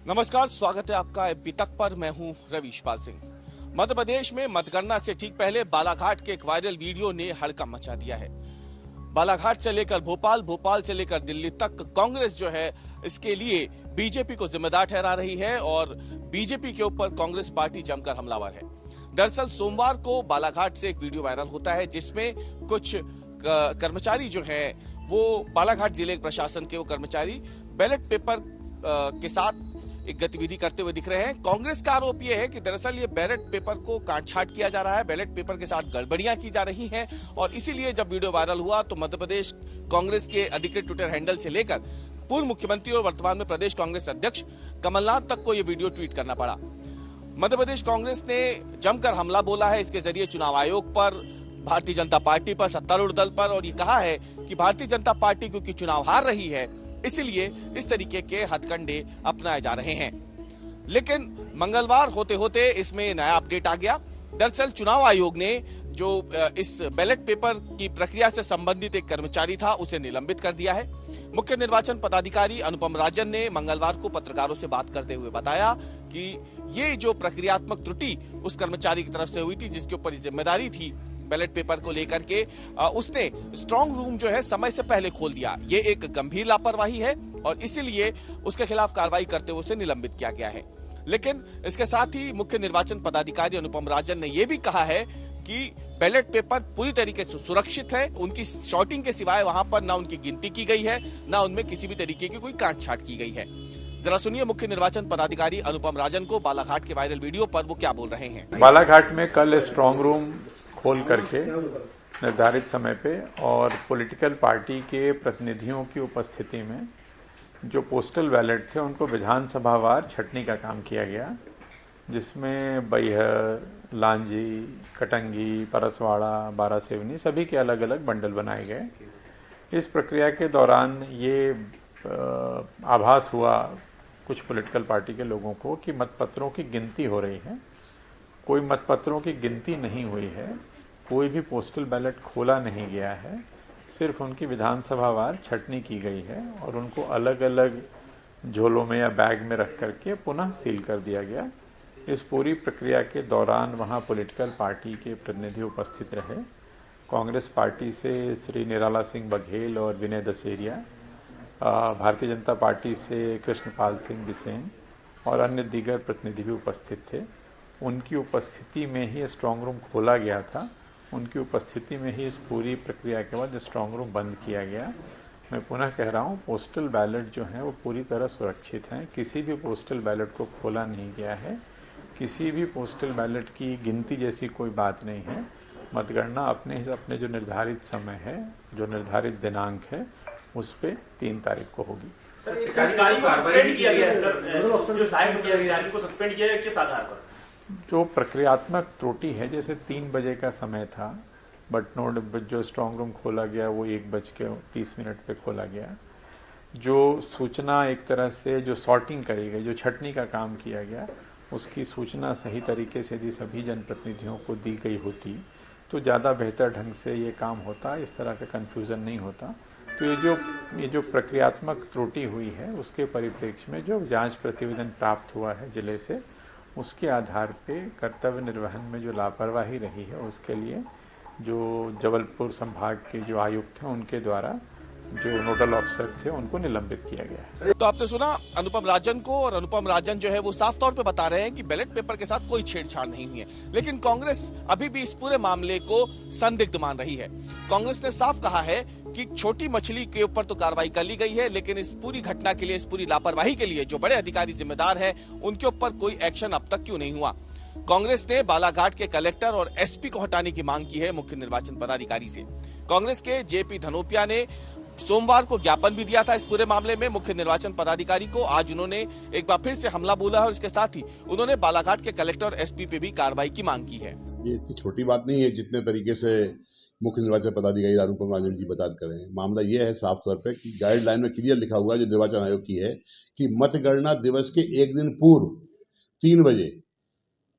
नमस्कार, स्वागत है आपका एमपी तक पर। मैं हूं रविशपाल सिंह। मध्य प्रदेश में मतगणना से ठीक पहले बालाघाट के एक वायरल वीडियो ने हड़कंप मचा दिया है। बालाघाट से लेकर भोपाल, भोपाल से लेकर दिल्ली तक कांग्रेस जो है इसके लिए बीजेपी को जिम्मेदार ठहरा रही है और बीजेपी के ऊपर कांग्रेस पार्टी जमकर हमलावर है। दरअसल सोमवार को बालाघाट से एक वीडियो वायरल होता है जिसमें कुछ कर्मचारी जो है वो बालाघाट जिले प्रशासन के वो कर्मचारी बैलेट पेपर के साथ एक गतिविधि करते हुए दिख रहे हैं। कांग्रेस का आरोप यह है कि दरअसल ये बैलेट पेपर को काट छाट किया जा रहा है, बैलेट पेपर के साथ गड़बड़ियां की जा रही हैं और इसीलिए जब वीडियो वायरल हुआ तो मध्य प्रदेश कांग्रेस के अधिकृत ट्विटर हैंडल से लेकर पूर्व मुख्यमंत्री और वर्तमान में प्रदेश कांग्रेस अध्यक्ष कमलनाथ तक को यह वीडियो ट्वीट करना पड़ा। मध्य प्रदेश कांग्रेस ने जमकर हमला बोला है इसके जरिए चुनाव आयोग पर, भारतीय जनता पार्टी पर, सत्तारूढ़ दल पर, और ये कहा है कि भारतीय जनता पार्टी क्योंकि चुनाव हार रही है इसलिए इस तरीके के हथकंडे अपनाए जा रहे हैं। लेकिन मंगलवार होते होते इसमें नया अपडेट आ गया। दरअसल चुनाव आयोग ने जो इस बैलेट पेपर की प्रक्रिया से संबंधित एक कर्मचारी था उसे निलंबित कर दिया है। मुख्य निर्वाचन पदाधिकारी अनुपम राजन ने मंगलवार को पत्रकारों से बात करते हुए बताया कि ये जो प्रक्रियात्मक त्रुटि उस कर्मचारी की तरफ से हुई थी जिसके ऊपर जिम्मेदारी थी बैलेट पेपर को लेकर के, उसने स्ट्रांग रूम जो है समय से पहले खोल दिया। ये एक गंभीर लापरवाही है और इसीलिए उसके खिलाफ कार्रवाई करते हुए उसे निलंबित किया गया है। लेकिन इसके साथ ही मुख्य निर्वाचन पदाधिकारी अनुपम राजन ने यह भी कहा है कि बैलेट पेपर पूरी तरीके से सुरक्षित है। उनकी शॉर्टिंग के सिवाय वहां पर ना उनकी गिनती की गई है, ना उनमें किसी भी तरीके की कोई काट छाट की गई है। जरा सुनिए मुख्य निर्वाचन पदाधिकारी अनुपम राजन को बालाघाट के वायरल वीडियो पर वो क्या बोल रहे हैं। बालाघाट में कल स्ट्रांग रूम खोल करके निर्धारित समय पे और पॉलिटिकल पार्टी के प्रतिनिधियों की उपस्थिति में जो पोस्टल बैलेट थे उनको विधानसभावार छंटनी का काम किया गया, जिसमें बैहर, लांजी, कटंगी, परसवाड़ा, बारासिवनी सभी के अलग अलग बंडल बनाए गए। इस प्रक्रिया के दौरान ये आभास हुआ कुछ पॉलिटिकल पार्टी के लोगों को कि मतपत्रों की गिनती हो रही है। कोई मतपत्रों की गिनती नहीं हुई है, कोई भी पोस्टल बैलेट खोला नहीं गया है, सिर्फ उनकी विधानसभावार छंटनी की गई है और उनको अलग अलग झोलों में या बैग में रख करके पुनः सील कर दिया गया। इस पूरी प्रक्रिया के दौरान वहाँ पॉलिटिकल पार्टी के प्रतिनिधि उपस्थित रहे। कांग्रेस पार्टी से श्री निराला सिंह बघेल और विनय दशहरिया, भारतीय जनता पार्टी से कृष्णपाल सिंह बिसेन और अन्य दीगर प्रतिनिधि भी उपस्थित थे। उनकी उपस्थिति में ही स्ट्रांग रूम खोला गया था। उनकी उपस्थिति में ही इस पूरी प्रक्रिया के बाद स्ट्रांग रूम बंद किया गया। मैं पुनः कह रहा हूँ, पोस्टल बैलेट जो हैं वो पूरी तरह सुरक्षित हैं। किसी भी पोस्टल बैलेट को खोला नहीं गया है, किसी भी पोस्टल बैलेट की गिनती जैसी कोई बात नहीं है। मतगणना अपने जो निर्धारित समय है, जो निर्धारित दिनांक है, उस पर 3 तारीख को होगी। सर, अधिकारी को सस्पेंड किया गया है सर, जो साहब किया गया को सस्पेंड किया गया किस आधार पर? जो प्रक्रियात्मक त्रुटि है, जैसे 3 बजे का समय था, बट नोट जो स्ट्रांग रूम खोला गया वो 1:30 पे खोला गया। जो सूचना एक तरह से जो सॉर्टिंग करी गई, जो छंटनी का काम किया गया, उसकी सूचना सही तरीके से यदि सभी जनप्रतिनिधियों को दी गई होती तो ज़्यादा बेहतर ढंग से ये काम होता, इस तरह का कन्फ्यूज़न नहीं होता। तो ये जो प्रक्रियात्मक त्रुटि हुई है उसके परिप्रेक्ष्य में जो जांच प्रतिवेदन प्राप्त हुआ है जिले से, उसके आधार पे कर्तव्य निर्वहन में जो लापरवाही रही है उसके लिए जो जबलपुर संभाग के जो आयुक्त हैं उनके द्वारा जो नोडल ऑफिसर थे उनको निलंबित किया गया है। तो आपने सुना अनुपम राजन को, और अनुपम राजन जो है वो साफ तौर पे बता रहे हैं कि बैलेट पेपर के साथ कोई छेड़छाड़ नहीं हुई है। लेकिन कांग्रेस अभी भी इस पूरे मामले को संदिग्ध मान रही है। कांग्रेस ने साफ कहा है कि छोटी मछली के ऊपर तो कार्रवाई कर ली गई है, लेकिन इस पूरी घटना के लिए, इस पूरी लापरवाही के लिए जो बड़े अधिकारी जिम्मेदार हैं उनके ऊपर कोई एक्शन अब तक क्यों नहीं हुआ। कांग्रेस ने बालाघाट के कलेक्टर और एसपी को हटाने की मांग की है मुख्य निर्वाचन पदाधिकारी से। कांग्रेस के जेपी धनोपिया ने सोमवार को ज्ञापन भी दिया था इस पूरे मामले में मुख्य निर्वाचन पदाधिकारी को। आज उन्होंने एक बार फिर से हमला बोला है और इसके साथ ही उन्होंने बालाघाट के कलेक्टर और एसपी पे भी कार्रवाई की मांग की है। ये इतनी छोटी बात नहीं है जितने तरीके से मुख्य निर्वाचन पदाधिकारी अनुपम राजन जी बता कर रहे हैं। मामला ये है साफ तौर पे कि गाइडलाइन में क्लियर लिखा हुआ है जो निर्वाचन आयोग की है कि मतगणना दिवस के एक दिन पूर्व 3 बजे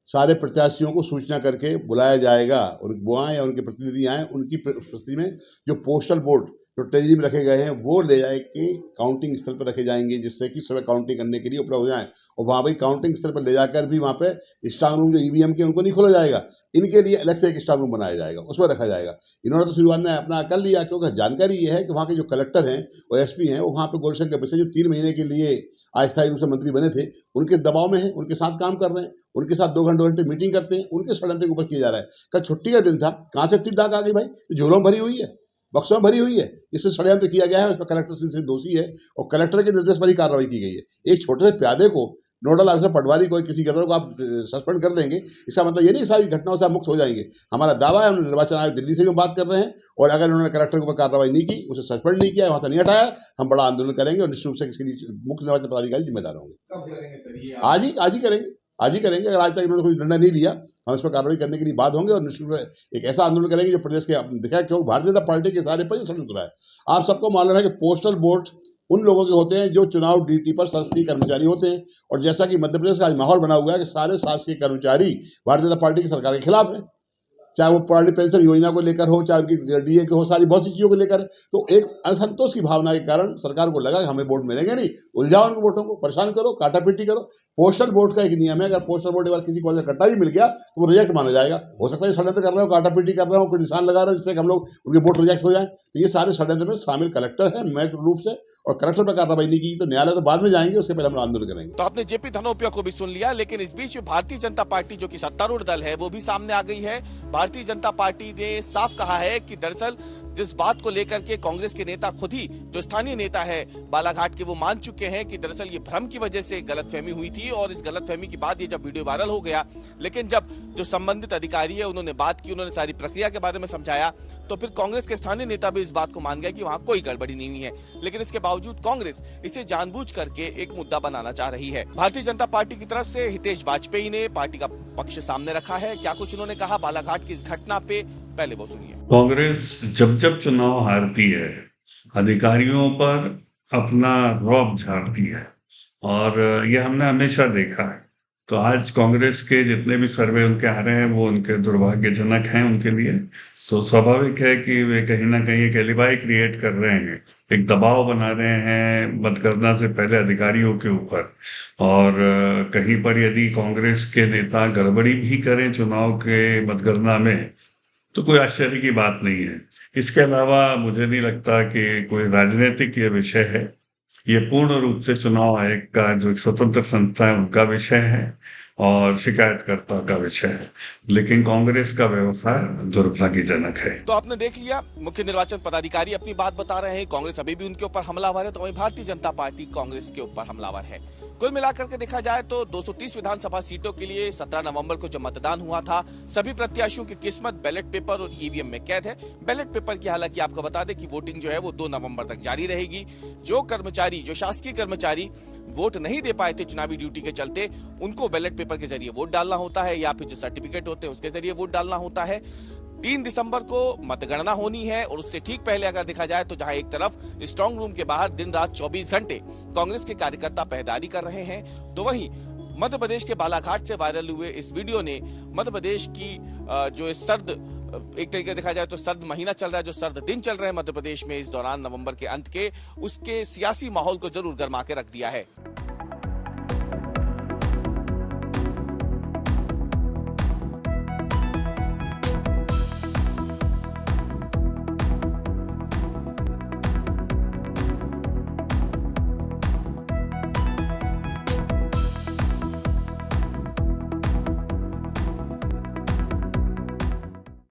सारे प्रत्याशियों को सूचना करके बुलाया जाएगा और वो आए या उनके प्रतिनिधि आए, उनकी उपस्थिति में जो पोस्टल वोट जो ट्रेजरी में रखे गए हैं वो ले जाए के काउंटिंग स्थल पर रखे जाएंगे, जिससे कि सुबह काउंटिंग करने के लिए उपलब्ध हो जाए। और वहाँ पर काउंटिंग स्थल पर ले जाकर भी वहाँ पे स्ट्रांग रूम जो ईवीएम के उनको नहीं खोला जाएगा, इनके लिए अलग से एक स्ट्रांग रूम बनाया जाएगा, उसमें रखा जाएगा। इन्होंने तो शुरुआत में अपना कर लिया, क्योंकि जानकारी ये है कि वहाँ के जो कलेक्टर हैं और एसपी हैं वो वहाँ पे गौरीशंकर बिसेन जो 3 महीने के लिए अस्थायी रूप से मंत्री बने थे, उनके दबाव में है, उनके साथ काम कर रहे हैं, उनके साथ 2 घंटे मीटिंग करते हैं, उनके षड्यंत्र के ऊपर किया जा रहा है। कल छुट्टी का दिन था, कहाँ से इतनी डाक आ गई भाई? झोलों में भरी हुई है, बक्सों में भरी हुई है, इससे षड्यंत्र किया गया है। उस पर कलेक्टर से दोषी है और कलेक्टर के निर्देश पर ही कार्रवाई की गई है। एक छोटे से प्यादे को, नोडल ऑफिसर पटवारी को, किसी गवर्नर को आप सस्पेंड कर देंगे, इसका मतलब ये नहीं सारी घटनाओं से आप मुक्त हो जाएंगे। हमारा दावा है, हम निर्वाचन आयोग दिल्ली से भी बात कर रहे हैं, और अगर उन्होंने कलेक्टर के ऊपर कार्रवाई नहीं की, उसे सस्पेंड नहीं किया, वहां से नहीं हटाया, हम बड़ा आंदोलन करेंगे और निश्चित रूप से इसके लिए मुख्य निर्वाचन पदाधिकारी जिम्मेदार होंगे। आज ही करेंगे। अगर आज तक इन्होंने कोई निर्णय नहीं लिया, हम इस पर कार्रवाई करने के लिए बात होंगे और निश्चित रूप से एक ऐसा आंदोलन करेंगे जो प्रदेश के दिखाया, क्योंकि भारतीय जनता पार्टी के सारे पर षड्यंत्र है। आप सबको मालूम है कि पोस्टल वोट उन लोगों के होते हैं जो चुनाव ड्यूटी पर शासकीय कर्मचारी होते हैं, और जैसा कि मध्य प्रदेश का आज माहौल बना हुआ है कि सारे शासकीय कर्मचारी भारतीय जनता पार्टी की सरकार के खिलाफ है, चाहे वो पुरानी पेंशन योजना को लेकर हो, चाहे उनकी डीए के हो, सारी बहुत सी चीजों को लेकर। तो एक असंतोष की भावना के कारण सरकार को लगा कि हमें वोट मिलेंगे नहीं, उलझाओ उनको, वोटों को परेशान करो, काटापीटी करो। पोस्टल वोट का एक नियम है, अगर पोस्टल वोट एक बार किसी कॉलेज कट्टा भी मिल गया तो वो रिजेक्ट माना जाएगा। हो सकता है षड्यंत्र कर रहे हो, काटापीटी कर रहे हो, कोई निशान लगा रहे हो जिससे हम लोग उनके वोट रिजेक्ट हो जाए। तो ये सारे षड्यंत्र में शामिल कलेक्टर है मैच रूप से, और कलेक्टर पर कार्रवाई नहीं की तो न्यायालय तो बाद में जाएंगे, उसके पहले हम आंदोलन करेंगे। तो आपने जेपी धनोपिया को भी सुन लिया, लेकिन इस बीच में भारतीय जनता पार्टी जो कि सत्तारूढ़ दल है वो भी सामने आ गई है। भारतीय जनता पार्टी ने साफ कहा है कि दरअसल जिस बात को लेकर के कांग्रेस के नेता खुद ही, जो स्थानीय नेता है बालाघाट के, वो मान चुके हैं कि दरअसल ये भ्रम की वजह से गलतफहमी हुई थी, और इस गलतफहमी के बाद ये जब वीडियो वायरल हो गया, लेकिन जब जो संबंधित अधिकारी है उन्होंने बात की, उन्होंने सारी प्रक्रिया के बारे में समझाया, तो फिर कांग्रेस के स्थानीय नेता भी इस बात को मान गए कि वहां कोई गड़बड़ी नहीं हुई है। लेकिन इसके बावजूद कांग्रेस इसे जानबूझ करके एक मुद्दा बनाना चाह रही है। भारतीय जनता पार्टी की तरफ से हितेश वाजपेयी ने पार्टी का पक्ष सामने रखा है। क्या कुछ उन्होंने कहा बालाघाट की इस घटना पे, पहले वो सुनिए। कांग्रेस जब चुनाव हारती है, अधिकारियों पर अपना रौब झाड़ती है, और ये हमने हमेशा देखा है। तो आज कांग्रेस के जितने भी सर्वे उनके आ रहे हैं वो उनके दुर्भाग्यजनक हैं उनके लिए। तो स्वाभाविक है कि वे कहीं ना कहीं एक एलिबाई क्रिएट कर रहे हैं, एक दबाव बना रहे हैं मतगणना से पहले अधिकारियों के ऊपर। और कहीं पर यदि कांग्रेस के नेता गड़बड़ी भी करें चुनाव के मतगणना में तो कोई आश्चर्य की बात नहीं है। इसके अलावा मुझे नहीं लगता कि कोई राजनीतिक ये विषय है, ये पूर्ण रूप से चुनाव आयोग का जो एक स्वतंत्र संस्था है उनका विषय है और शिकायतकर्ता का विषय है। लेकिन कांग्रेस का व्यवहार दुर्भाग्यजनक है। तो आपने देख लिया, मुख्य निर्वाचन पदाधिकारी अपनी बात बता रहे हैं, कांग्रेस अभी भी उनके ऊपर हमलावर है, तो वहीं भारतीय जनता पार्टी कांग्रेस के ऊपर हमलावर है। कुल मिलाकर के देखा जाए तो 230 विधानसभा सीटों के लिए 17 नवंबर को जो मतदान हुआ था, सभी प्रत्याशियों की किस्मत बैलेट पेपर और ईवीएम में कैद है। बैलेट पेपर की हालांकि आपको बता दें कि वोटिंग जो है वो 2 नवंबर तक जारी रहेगी। जो कर्मचारी, जो शासकीय कर्मचारी वोट नहीं दे पाए थे चुनावी ड्यूटी के चलते, उनको बैलेट पेपर के जरिए वोट डालना होता है, या फिर जो सर्टिफिकेट होते हैं उसके जरिए वोट डालना होता है। 3 दिसंबर को मतगणना होनी है, और उससे ठीक पहले अगर देखा जाए तो जहां एक तरफ स्ट्रांग रूम के बाहर दिन रात 24 घंटे कांग्रेस के कार्यकर्ता पहरेदारी कर रहे हैं, तो वहीं मध्य प्रदेश के बालाघाट से वायरल हुए इस वीडियो ने मध्य प्रदेश की जो सर्द, एक तरीके देखा जाए तो सर्द महीना चल रहा है, जो सर्द दिन चल रहे हैं मध्य प्रदेश में इस दौरान नवंबर के अंत के, उसके सियासी माहौल को जरूर गर्मा के रख दिया है।